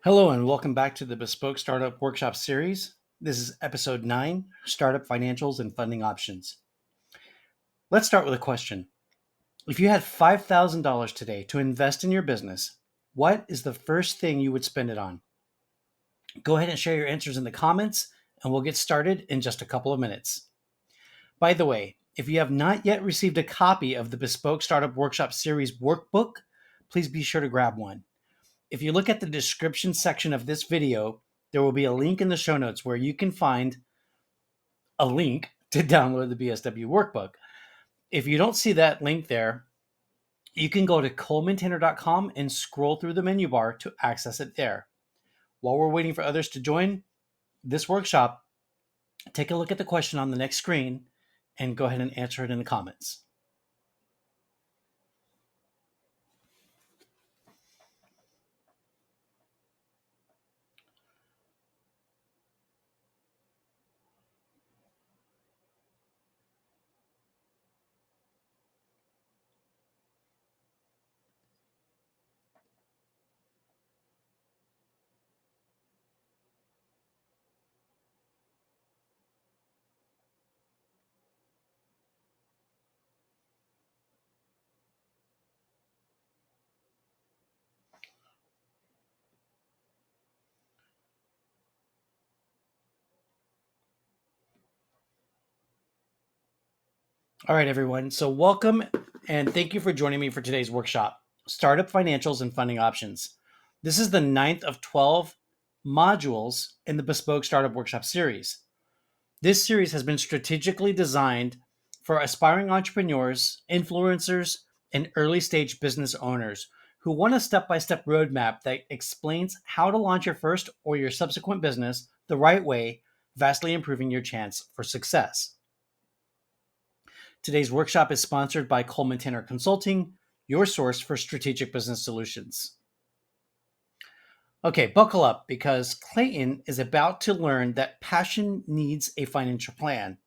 Hello, and welcome back to the Bespoke Startup Workshop Series. This is episode 9, Startup Financials and Funding Options. Let's start with a question. If you had $5,000 today to invest in your business, what is the first thing you would spend it on? Go ahead and share your answers in the comments, and we'll get started in just a couple of minutes. By the way, if you have not yet received a copy of the Bespoke Startup Workshop Series workbook, please be sure to grab one. If you look at the description section of this video, there will be a link in the show notes where you can find a link to download the BSW workbook. If you don't see that link there, you can go to colemantanner.com and scroll through the menu bar to access it there. While we're waiting for others to join this workshop, take a look at the question on the next screen and go ahead and answer it in the comments. All right, everyone. So welcome and thank you for joining me for today's workshop, Startup Financials and Funding Options. This is the 9th of 12 modules in the Bespoke Startup Workshop Series. This series has been strategically designed for aspiring entrepreneurs, influencers, and early stage business owners who want a step-by-step roadmap that explains how to launch your first or your subsequent business the right way, vastly improving your chance for success. Today's workshop is sponsored by Coleman Tanner Consulting, your source for strategic business solutions. Okay, buckle up because Clayton is about to learn that passion needs a financial plan.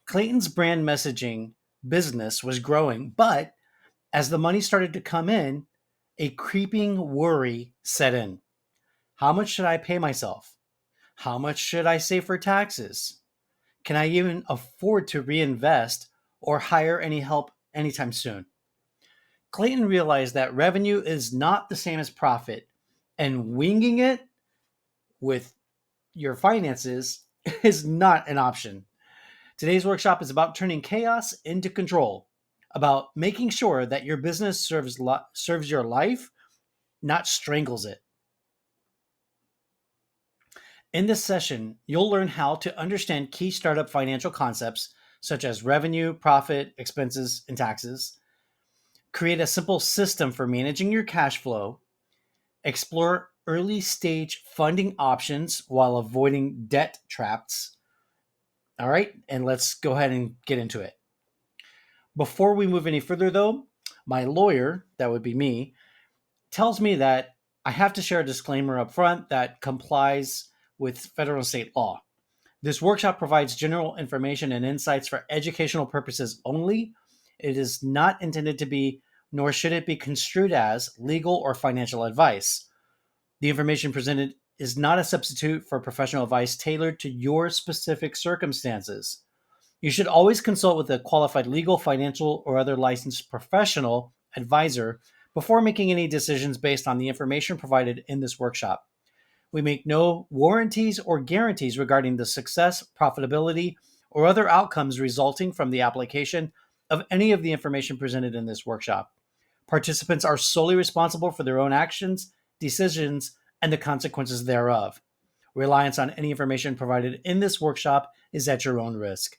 Clayton's brand messaging business was growing, but as the money started to come in, a creeping worry set in. How much should I pay myself? How much should I save for taxes? Can I even afford to reinvest or hire any help anytime soon? Clayton realized that revenue is not the same as profit, and winging it with your finances is not an option. Today's workshop is about turning chaos into control, about making sure that your business serves your life, not strangles it. In this session, you'll learn how to understand key startup financial concepts such as revenue, profit, expenses, and taxes, create a simple system for managing your cash flow, explore early stage funding options while avoiding debt traps. All right, and let's go ahead and get into it. Before we move any further, though, my lawyer, that would be me, tells me that I have to share a disclaimer up front that complies with federal and state law. This workshop provides general information and insights for educational purposes only. It is not intended to be, nor should it be construed as, legal or financial advice. The information presented is not a substitute for professional advice tailored to your specific circumstances. You should always consult with a qualified legal, financial, or other licensed professional advisor before making any decisions based on the information provided in this workshop. We make no warranties or guarantees regarding the success, profitability, or other outcomes resulting from the application of any of the information presented in this workshop. Participants are solely responsible for their own actions, decisions, and the consequences thereof. Reliance on any information provided in this workshop is at your own risk.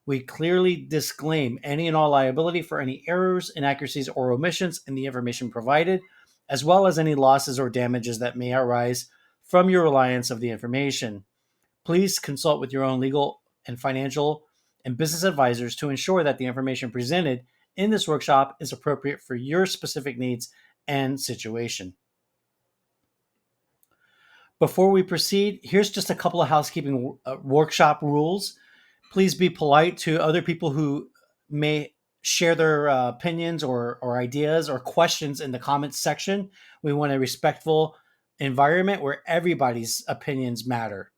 We clearly disclaim any and all liability for any errors, inaccuracies, or omissions in the information provided, as well as any losses or damages that may arise from your reliance of the information. Please consult with your own legal and financial and business advisors to ensure that the information presented in this workshop is appropriate for your specific needs and situation. Before we proceed, here's just a couple of housekeeping workshop rules. Please be polite to other people who may share their opinions or ideas or questions in the comments section. We want a respectful environment where everybody's opinions matter.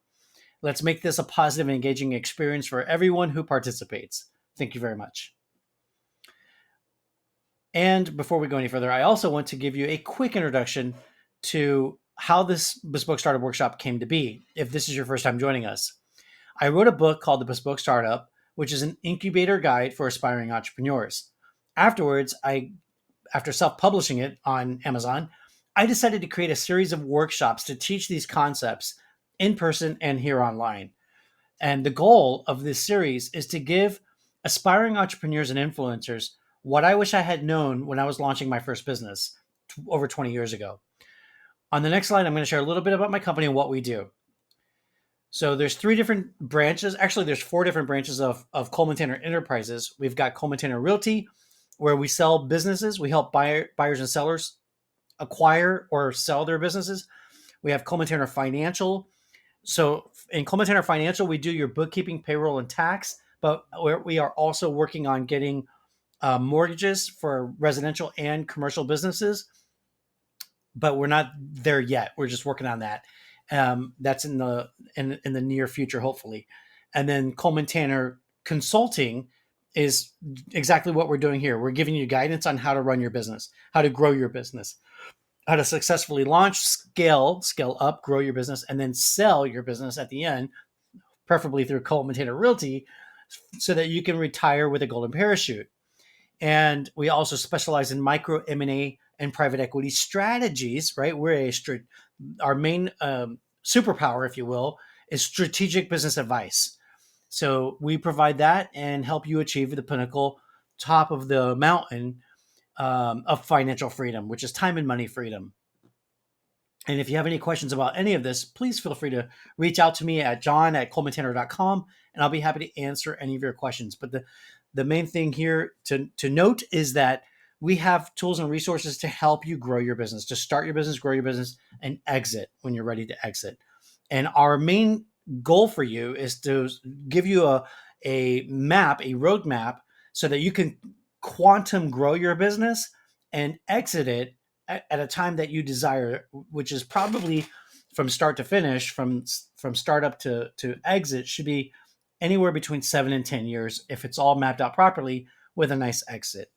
Let's make this a positive and engaging experience for everyone who participates. Thank you very much. And before we go any further, I also want to give you a quick introduction to how this Bespoke Startup Workshop came to be, if this is your first time joining us. I wrote a book called The Bespoke Startup, which is an incubator guide for aspiring entrepreneurs. Afterwards, after self-publishing it on Amazon, I decided to create a series of workshops to teach these concepts in person and here online. And the goal of this series is to give aspiring entrepreneurs and influencers what I wish I had known when I was launching my first business over 20 years ago. On the next slide, I'm going to share a little bit about my company and what we do. So there's three different branches. Actually, there's four different branches of Coleman Tanner Enterprises. We've got Coleman Tanner Realty, where we sell businesses. We help buyers and sellers acquire or sell their businesses. We have Coleman Tanner Financial. So in Coleman Tanner Financial, we do your bookkeeping, payroll, and tax, but we are also working on getting mortgages for residential and commercial businesses, but we're not there yet. We're just working on that. That's in the near future, hopefully. And then Coleman Tanner Consulting is exactly what we're doing here. We're giving you guidance on how to run your business, how to grow your business, how to successfully launch, scale up, grow your business, and then sell your business at the end, preferably through Coleman Tanner Realty, so that you can retire with a golden parachute. And we also specialize in micro M&A and private equity strategies, right? Our main superpower, if you will, is strategic business advice. So we provide that and help you achieve the pinnacle, top of the mountain of financial freedom, which is time and money freedom. And if you have any questions about any of this, please feel free to reach out to me at john@colemantanner.com, and I'll be happy to answer any of your questions. But the main thing here to note is that we have tools and resources to help you grow your business, to start your business, grow your business, and exit when you're ready to exit. And our main goal for you is to give you a roadmap, so that you can quantum grow your business and exit it at a time that you desire, which is probably from start to finish, from startup to exit, should be anywhere between 7 and 10 years if it's all mapped out properly with a nice exit.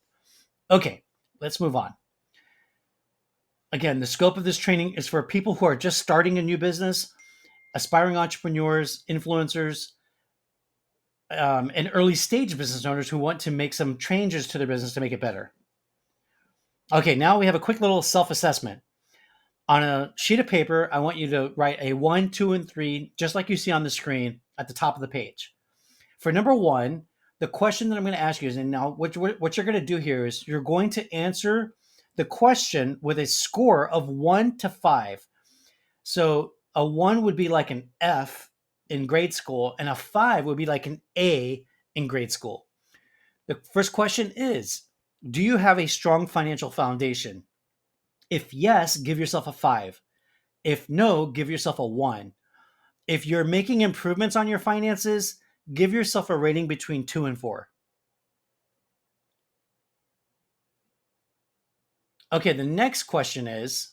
Okay, let's move on. Again, the scope of this training is for people who are just starting a new business, aspiring entrepreneurs, influencers, and early stage business owners who want to make some changes to their business to make it better. Okay, now we have a quick little self-assessment. On a sheet of paper, I want you to write a 1, 2, and 3, just like you see on the screen at the top of the page. For number 1, the question that I'm going to ask you is, and now what you're going to do here is you're going to answer the question with a score of 1 to 5. So a 1 would be like an F in grade school, and a 5 would be like an A in grade school. The first question is, do you have a strong financial foundation? If yes, give yourself a 5. If no, give yourself a 1. If you're making improvements on your finances, give yourself a rating between 2 and 4. Okay, the next question is,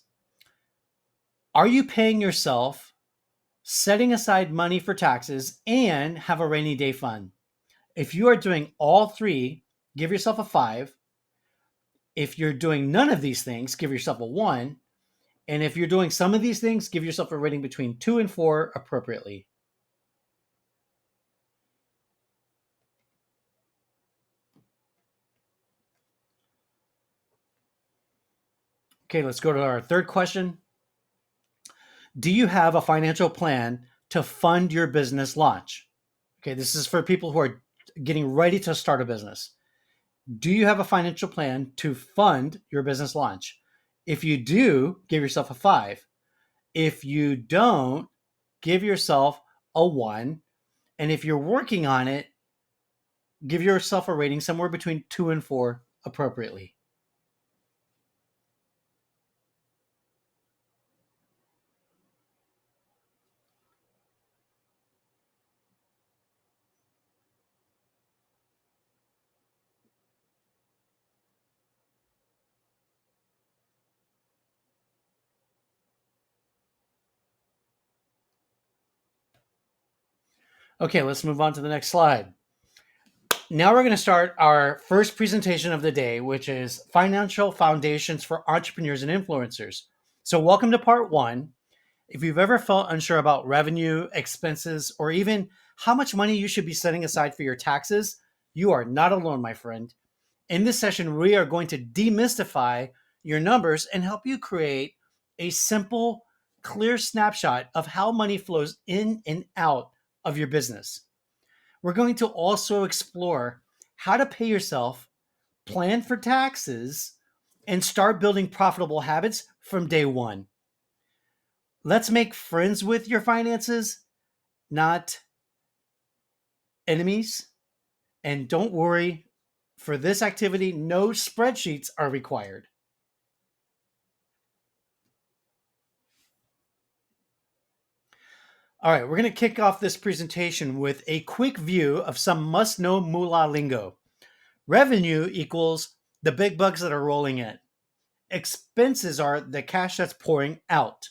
are you paying yourself, setting aside money for taxes, and have a rainy day fund? If you are doing all three, give yourself a 5. If you're doing none of these things, give yourself a 1. And if you're doing some of these things, give yourself a rating between 2 and 4 appropriately. Okay, let's go to our third question. Do you have a financial plan to fund your business launch? Okay, this is for people who are getting ready to start a business. Do you have a financial plan to fund your business launch? If you do, give yourself a 5. If you don't, give yourself a 1. And if you're working on it, give yourself a rating somewhere between 2 and 4 appropriately. Okay, let's move on to the next slide. Now we're going to start our first presentation of the day, which is Financial Foundations for Entrepreneurs and Influencers. So welcome to part one. If you've ever felt unsure about revenue, expenses, or even how much money you should be setting aside for your taxes, you are not alone, my friend. In this session, we are going to demystify your numbers and help you create a simple, clear snapshot of how money flows in and out of your business. We're going to also explore how to pay yourself, plan for taxes, and start building profitable habits from day one. Let's make friends with your finances, not enemies. And don't worry, for this activity, no spreadsheets are required. All right, we're going to kick off this presentation with a quick view of some must-know moolah lingo. Revenue equals the big bucks that are rolling in. Expenses are the cash that's pouring out.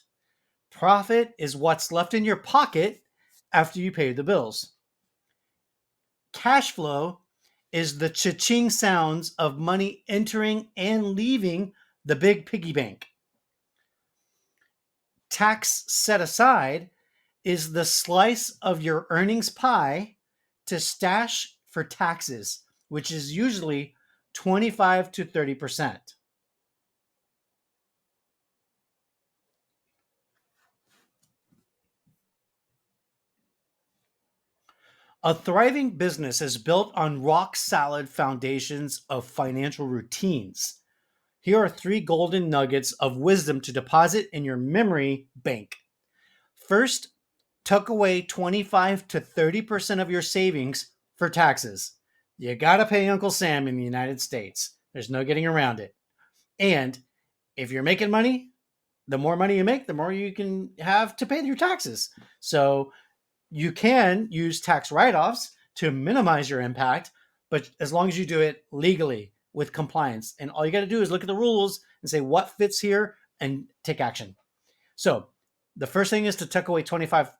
Profit is what's left in your pocket after you pay the bills. Cash flow is the cha-ching sounds of money entering and leaving the big piggy bank. Tax set aside is the slice of your earnings pie to stash for taxes, which is usually 25 to 30%. A thriving business is built on rock solid foundations of financial routines. Here are three golden nuggets of wisdom to deposit in your memory bank. First, tuck away 25 to 30% of your savings for taxes. You got to pay Uncle Sam in the United States. There's no getting around it. And if you're making money, the more money you make, the more you can have to pay your taxes. So you can use tax write-offs to minimize your impact, but as long as you do it legally with compliance. And all you got to do is look at the rules and say what fits here and take action. So the first thing is to tuck away 25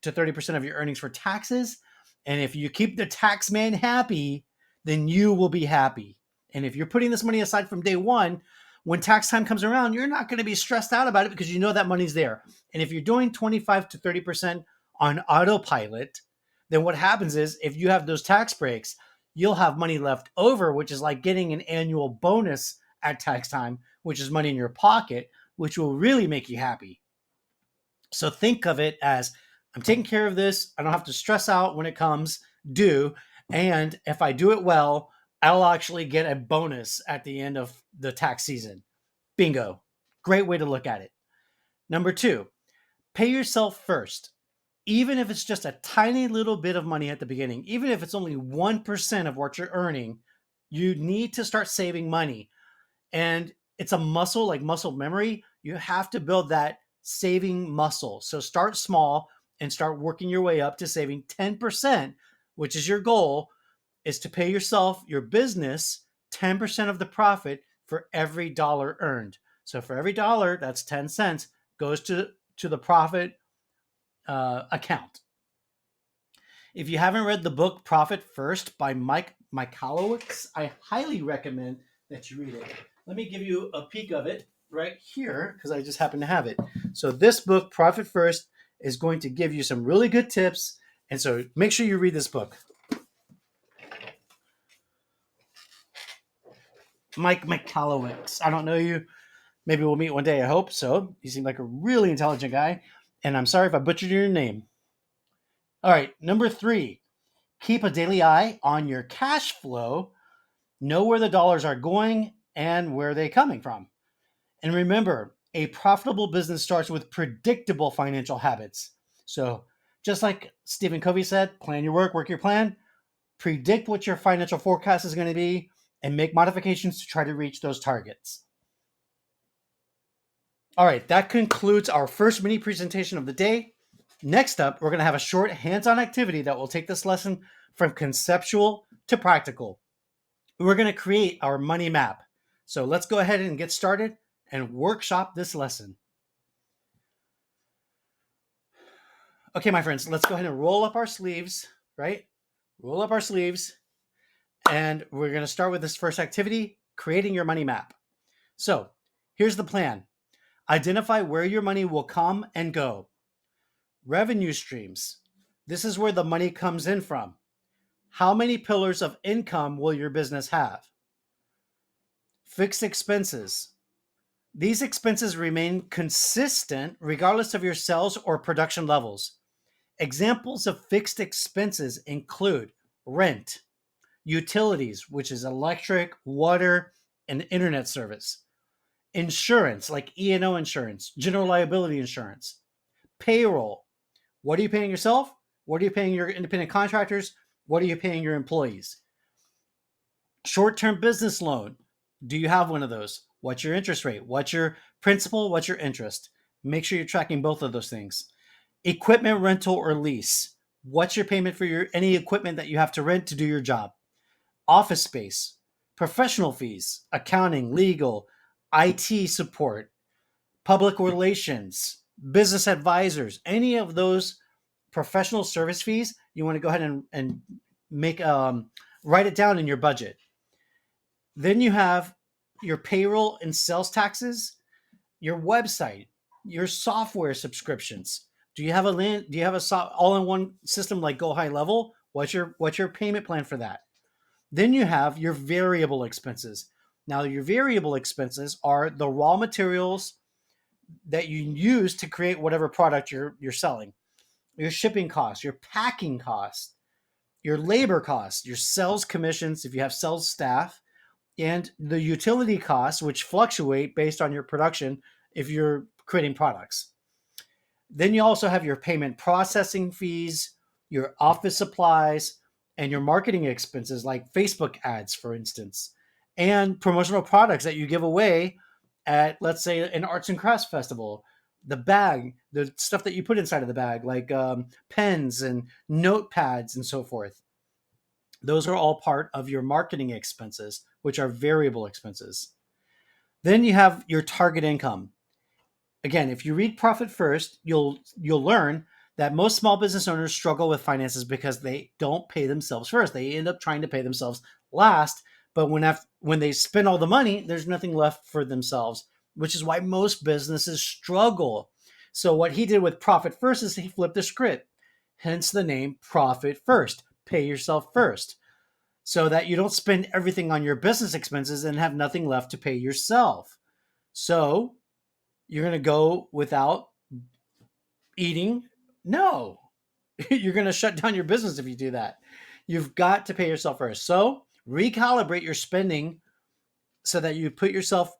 to 30% of your earnings for taxes. And if you keep the tax man happy, then you will be happy. And if you're putting this money aside from day one, when tax time comes around, you're not going to be stressed out about it because you know that money's there. And if you're doing 25 to 30% on autopilot, then what happens is if you have those tax breaks, you'll have money left over, which is like getting an annual bonus at tax time, which is money in your pocket, which will really make you happy. So think of it as I'm taking care of this. I don't have to stress out when it comes due. And if I do it well, I'll actually get a bonus at the end of the tax season. Bingo. Great way to look at it. Number two, pay yourself first. Even if it's just a tiny little bit of money at the beginning, even if it's only 1% of what you're earning, you need to start saving money. And it's a muscle, like muscle memory. You have to build that saving muscle. So start small and start working your way up to saving 10%, which is your goal, is to pay yourself, your business, 10% of the profit for every dollar earned. So for every dollar, that's 10 cents, goes to the profit account. If you haven't read the book Profit First by Mike Michalowicz, I highly recommend that you read it. Let me give you a peek of it right here because I just happen to have it. So this book, Profit First, is going to give you some really good tips. And so make sure you read this book. Mike Michalowicz. I don't know you. Maybe we'll meet one day. I hope so. You seem like a really intelligent guy. And I'm sorry if I butchered your name. All right, number three, keep a daily eye on your cash flow. Know where the dollars are going and where they're coming from. And remember, a profitable business starts with predictable financial habits. So, just like Stephen Covey said, plan your work your plan, predict what your financial forecast is going to be, and make modifications to try to reach those targets. All right, that concludes our first mini presentation of the day. Next up, we're going to have a short hands-on activity that will take this lesson from conceptual to practical. We're going to create our money map. So let's go ahead and get started and workshop this lesson. Okay, my friends, let's go ahead and roll up our sleeves, right? Roll up our sleeves. And we're going to start with this first activity, creating your money map. So here's the plan. Identify where your money will come and go. Revenue streams. This is where the money comes in from. How many pillars of income will your business have? Fixed expenses. These expenses remain consistent regardless of your sales or production levels. Examples of fixed expenses include rent, utilities, which is electric, water, and internet service, insurance, like E&O insurance, general liability insurance, payroll. What are you paying yourself? What are you paying your independent contractors? What are you paying your employees? Short-term business loan. Do you have one of those? What's your interest rate? What's your principal? What's your interest? Make sure you're tracking both of those things. Equipment rental or lease. What's your payment for your any equipment that you have to rent to do your job? Office space, professional fees, accounting, legal, IT support, public relations, business advisors, any of those professional service fees, you want to go ahead and make write it down in your budget. Then you have your payroll and sales taxes, your website, your software subscriptions. Do you have a all-in-one system like Go High Level? What's your payment plan for that? Then you have your variable expenses. Now, your variable expenses are the raw materials that you use to create whatever product you're selling. Your shipping costs, your packing costs, your labor costs, your sales commissions if you have sales staff, and the utility costs, which fluctuate based on your production if you're creating products. Then you also have your payment processing fees, your office supplies, and your marketing expenses like Facebook ads, for instance, and promotional products that you give away at, let's say, an arts and crafts festival. The bag, the stuff that you put inside of the bag, like pens and notepads and so forth. Those are all part of your marketing expenses, which are variable expenses. Then you have your target income. Again, if you read Profit First, you'll learn that most small business owners struggle with finances because they don't pay themselves first. They end up trying to pay themselves last, but when they spend all the money, there's nothing left for themselves, which is why most businesses struggle. So what he did with Profit First is he flipped the script. Hence the name Profit First. Pay yourself first, so that you don't spend everything on your business expenses and have nothing left to pay yourself. So you're going to go without eating? No. You're going to shut down your business if you do that. You've got to pay yourself first. So recalibrate your spending so that you pay yourself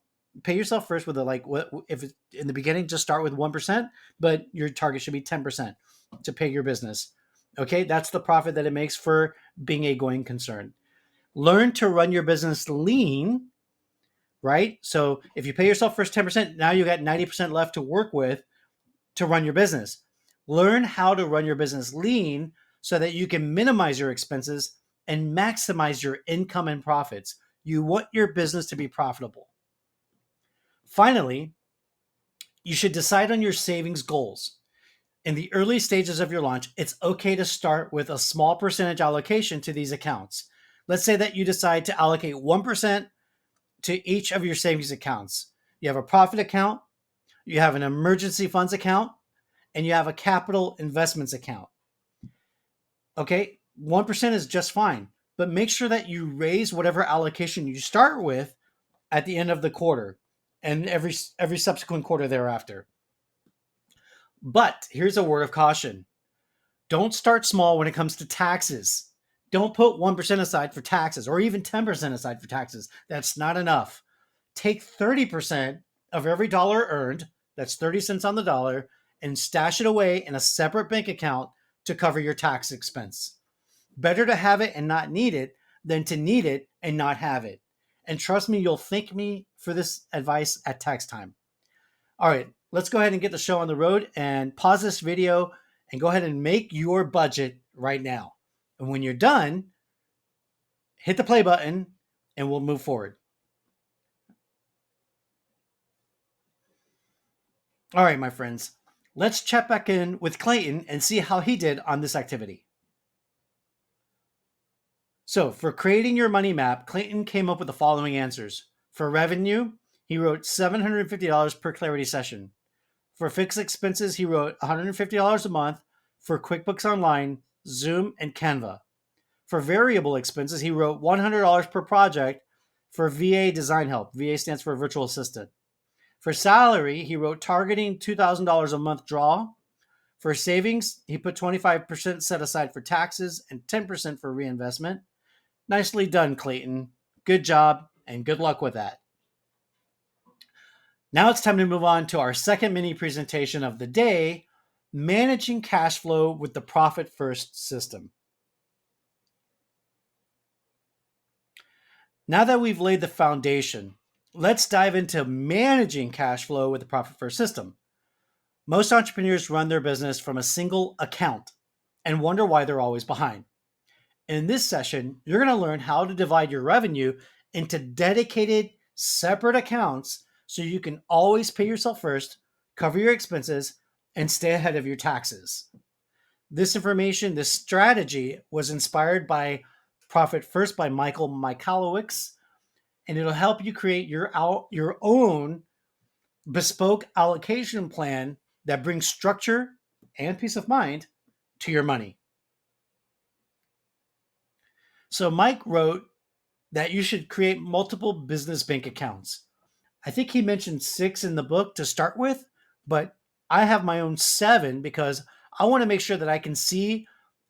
first with what if it's in the beginning, just start with 1%, but your target should be 10% to pay your business. Okay. That's the profit that it makes for being a going concern. Learn to run your business lean, right? So if you pay yourself first 10%, now you got 90% left to work with to run your business. Learn how to run your business lean so that you can minimize your expenses and maximize your income and profits. You want your business to be profitable. Finally, you should decide on your savings goals. In the early stages of your launch, it's okay to start with a small percentage allocation to these accounts. Let's say that you decide to allocate 1% to each of your savings accounts. You have a profit account, you have an emergency funds account, and you have a capital investments account. Okay, 1% is just fine, but make sure that you raise whatever allocation you start with at the end of the quarter and every subsequent quarter thereafter. But here's a word of caution. Don't start small when it comes to taxes. Don't put 1% aside for taxes or even 10% aside for taxes. That's not enough. Take 30% of every dollar earned, that's 30 cents on the dollar, and stash it away in a separate bank account to cover your tax expense. Better to have it and not need it than to need it and not have it. And trust me, you'll thank me for this advice at tax time. All right, let's go ahead and get the show on the road and pause this video and go ahead and make your budget right now. And when you're done, hit the play button and we'll move forward. All right, my friends, Let's check back in with Clayton and see how he did on this activity. So, for creating your money map, Clayton came up with the following answers. For revenue, he wrote $750 per clarity session. For fixed expenses, he wrote $150 a month for QuickBooks Online, Zoom, and Canva. For variable expenses, he wrote $100 per project for VA design help. VA stands for virtual assistant. For salary, he wrote targeting $2,000 a month draw. For savings, he put 25% set aside for taxes and 10% for reinvestment. Nicely done, Clayton. Good job, and good luck with that. Now it's time to move on to our second mini presentation of the day, managing cash flow with the Profit First system. Now that we've laid the foundation, let's dive into managing cash flow with the Profit First system. Most entrepreneurs run their business from a single account and wonder why they're always behind. In this session, you're going to learn how to divide your revenue into dedicated, separate accounts so you can always pay yourself first, cover your expenses, and stay ahead of your taxes. This information, this strategy was inspired by Profit First by Michael Michalowicz, and it'll help you create your own bespoke allocation plan that brings structure and peace of mind to your money. So Mike wrote that you should create multiple business bank accounts. I think he mentioned 6 in the book to start with, but I have my own 7 because I want to make sure that I can see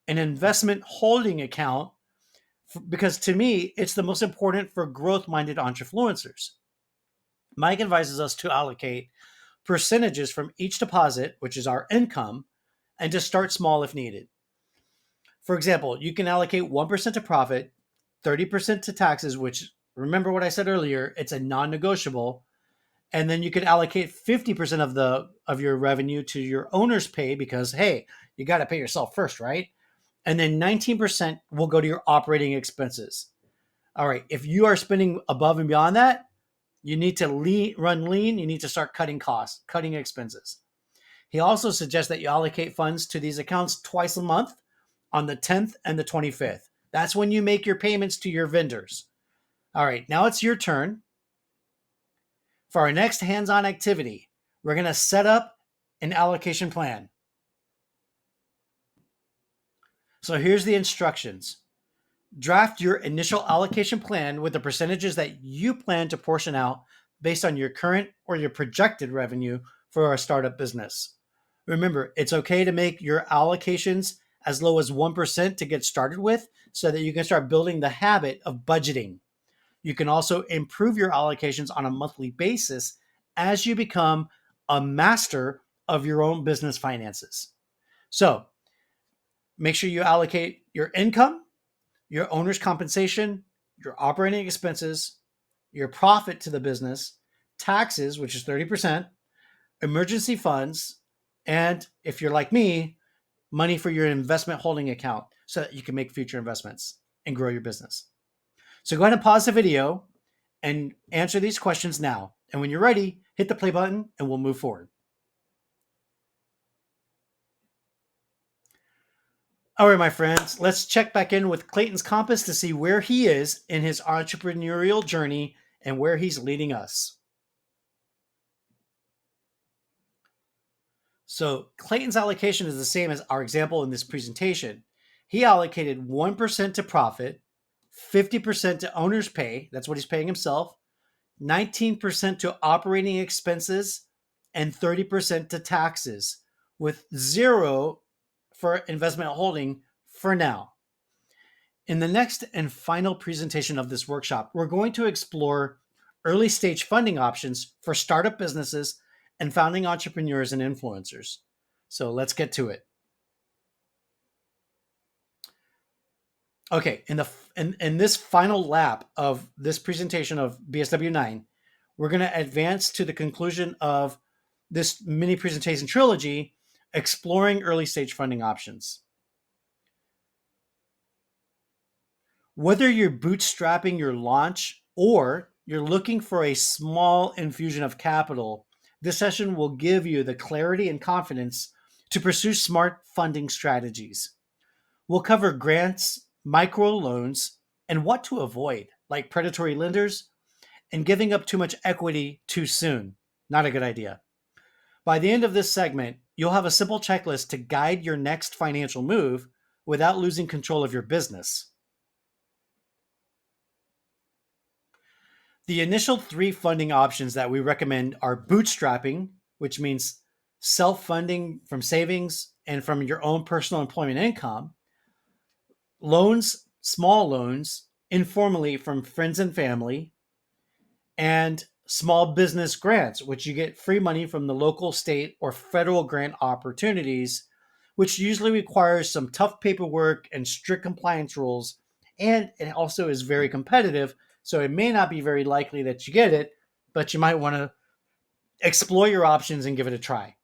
an investment holding account because to me, it's the most important for growth-minded entrefluencers. Mike advises us to allocate percentages from each deposit, which is our income, and to start small if needed. For example, you can allocate 1% to profit, 30% to taxes, which remember what I said earlier, it's a non-negotiable. And then you can allocate 50% of your revenue to your owner's pay because hey, you got to pay yourself first, right? And then 19% will go to your operating expenses. All right, if you are spending above and beyond that, you need to run lean, you need to start cutting costs, cutting expenses. He also suggests that you allocate funds to these accounts twice a month on the 10th and the 25th. That's when you make your payments to your vendors. All right, now it's your turn. For our next hands-on activity, we're going to set up an allocation plan. So here's the instructions. Draft your initial allocation plan with the percentages that you plan to portion out based on your current or your projected revenue for a startup business. Remember, it's okay to make your allocations as low as 1% to get started with so that you can start building the habit of budgeting. You can also improve your allocations on a monthly basis as you become a master of your own business finances. So make sure you allocate your income, your owner's compensation, your operating expenses, your profit to the business, taxes, which is 30%, emergency funds, and if you're like me, money for your investment holding account so that you can make future investments and grow your business. So go ahead and pause the video and answer these questions now. And when you're ready, hit the play button and we'll move forward. All right, my friends, let's check back in with Clayton's compass to see where he is in his entrepreneurial journey and where he's leading us. So Clayton's allocation is the same as our example in this presentation. He allocated 1% to profit, 50% to owner's pay, that's what he's paying himself, 19% to operating expenses, and 30% to taxes, with 0 for investment holding for now. In the next and final presentation of this workshop, we're going to explore early stage funding options for startup businesses and founding entrepreneurs and influencers. So let's get to it. Okay, in this final lap of this presentation of BSW 9, we're going to advance to the conclusion of this mini presentation trilogy, exploring early stage funding options. Whether you're bootstrapping your launch or you're looking for a small infusion of capital, This session will give you the clarity and confidence to pursue smart funding strategies. We'll cover grants, microloans, and what to avoid, like predatory lenders and giving up too much equity too soon. Not a good idea. By the end of this segment, you'll have a simple checklist to guide your next financial move without losing control of your business. The initial three funding options that we recommend are bootstrapping, which means self funding from savings and from your own personal employment income, loans, small loans, informally from friends and family, and small business grants, which you get free money from the local, state, or federal grant opportunities, which usually requires some tough paperwork and strict compliance rules. And it also is very competitive. So it may not be very likely that you get it, but you might want to explore your options and give it a try.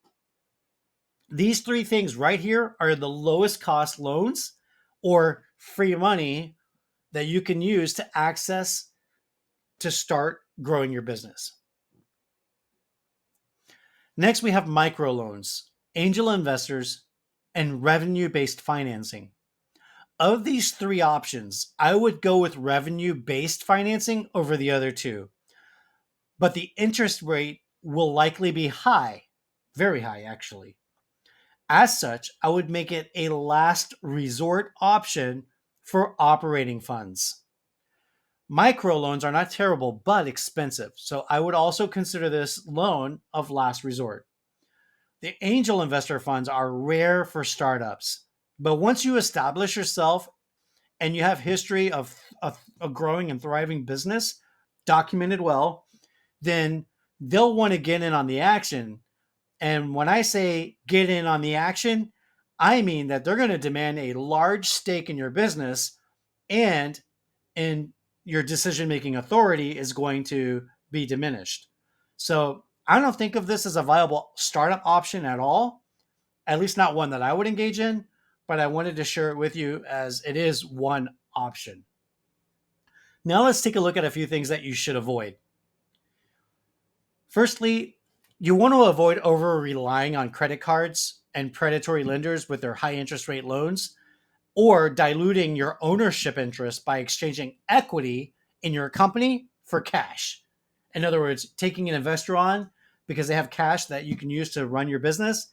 These three things right here are the lowest cost loans or free money that you can use to access to start growing your business. Next, we have microloans, angel investors, and revenue based financing. Of these three options, I would go with revenue based financing over the other two, but the interest rate will likely be high, very high, actually. As such, I would make it a last resort option for operating funds. Microloans are not terrible, but expensive. So I would also consider this loan of last resort. The angel investor funds are rare for startups, but once you establish yourself and you have history of a growing and thriving business documented well, then they'll want to get in on the action. And when I say get in on the action, I mean that they're going to demand a large stake in your business, and in your decision making authority is going to be diminished. So I don't think of this as a viable startup option at all, at least not one that I would engage in, but I wanted to share it with you as it is one option. Now let's take a look at a few things that you should avoid. Firstly, you want to avoid over relying on credit cards and predatory lenders with their high interest rate loans, or diluting your ownership interest by exchanging equity in your company for cash. In other words, taking an investor on because they have cash that you can use to run your business.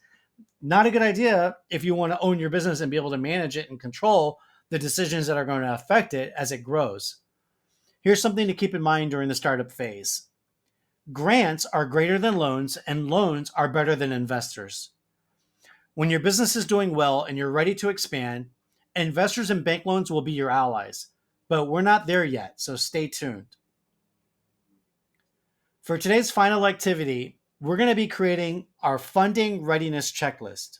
Not a good idea if you want to own your business and be able to manage it and control the decisions that are going to affect it as it grows. Here's something to keep in mind during the startup phase. Grants are greater than loans, and loans are better than investors. When your business is doing well and you're ready to expand, investors and bank loans will be your allies, but we're not there yet, so stay tuned. For today's final activity, we're going to be creating our funding readiness checklist.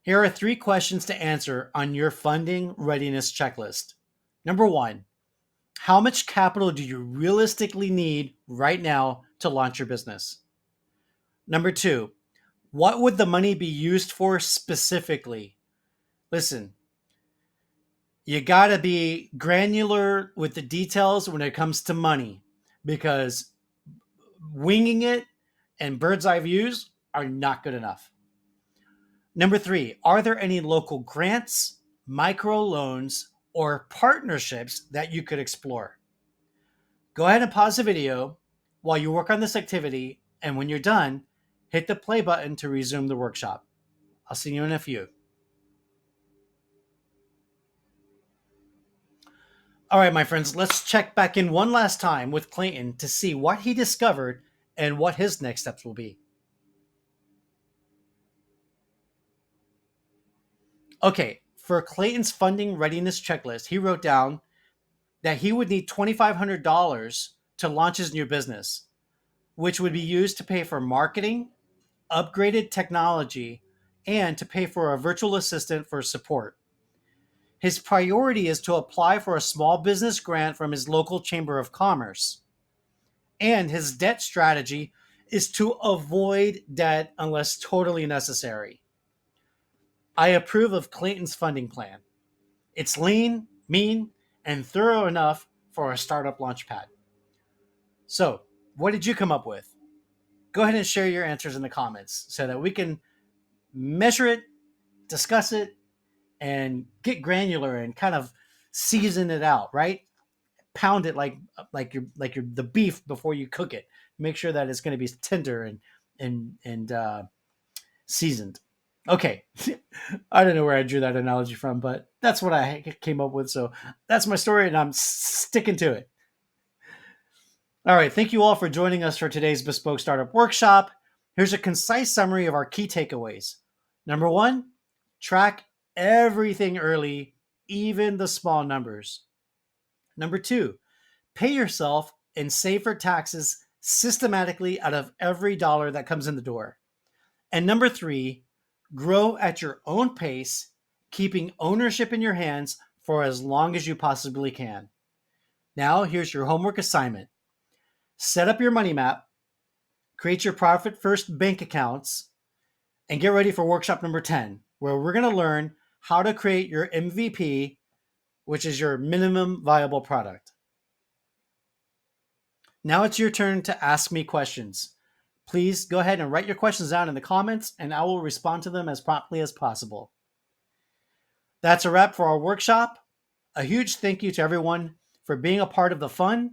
Here are 3 questions to answer on your funding readiness checklist. Number 1, how much capital do you realistically need right now to launch your business? Number 2, what would the money be used for specifically? Listen, you got to be granular with the details when it comes to money, because winging it and bird's eye views are not good enough. Number 3, are there any local grants, micro loans, or partnerships that you could explore? Go ahead and pause the video while you work on this activity, and when you're done, hit the play button to resume the workshop. I'll see you in a few. All right, my friends, let's check back in one last time with Clayton to see what he discovered and what his next steps will be. Okay, for Clayton's funding readiness checklist, he wrote down that he would need $2,500 to launch his new business, which would be used to pay for marketing, upgraded technology, and to pay for a virtual assistant for support. His priority is to apply for a small business grant from his local chamber of commerce. And his debt strategy is to avoid debt unless totally necessary. I approve of Clayton's funding plan. It's lean, mean, and thorough enough for a startup launchpad. So, What did you come up with? Go ahead and share your answers in the comments so that we can measure it, discuss it, and get granular and kind of season it out, right? Pound it like you're the beef before you cook it. Make sure that it's going to be tender and seasoned. Okay, I don't know where I drew that analogy from, but that's what I came up with. So that's my story, and I'm sticking to it. All right, thank you all for joining us for today's Bespoke Startup Workshop. Here's a concise summary of our key takeaways. Number one, track everything early, even the small numbers. Number two, pay yourself and save for taxes systematically out of every dollar that comes in the door. And number three, grow at your own pace, keeping ownership in your hands for as long as you possibly can. Now, here's your homework assignment. Set up your money map, create your profit first bank accounts, and get ready for workshop number 10, where we're going to learn how to create your MVP, which is your minimum viable product. Now it's your turn to ask me questions. Please go ahead and write your questions down in the comments, and I will respond to them as promptly as possible. That's a wrap for our workshop. A huge thank you to everyone for being a part of the fun.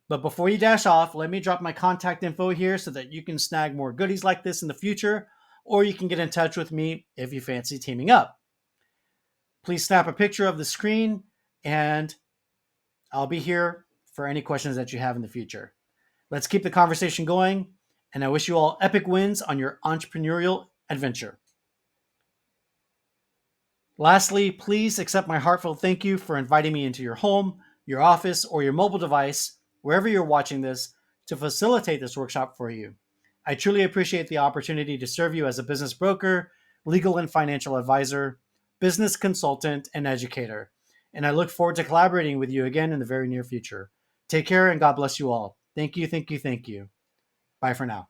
But before you dash off, let me drop my contact info here so that you can snag more goodies like this in the future, or you can get in touch with me if you fancy teaming up. Please snap a picture of the screen, and I'll be here for any questions that you have in the future. Let's keep the conversation going, and I wish you all epic wins on your entrepreneurial adventure. Lastly, please accept my heartfelt thank you for inviting me into your home, your office, or your mobile device, wherever you're watching this, to facilitate this workshop for you. I truly appreciate the opportunity to serve you as a business broker, legal and financial advisor, business consultant, and educator. And I look forward to collaborating with you again in the very near future. Take care and God bless you all. Thank you, thank you, thank you. Bye for now.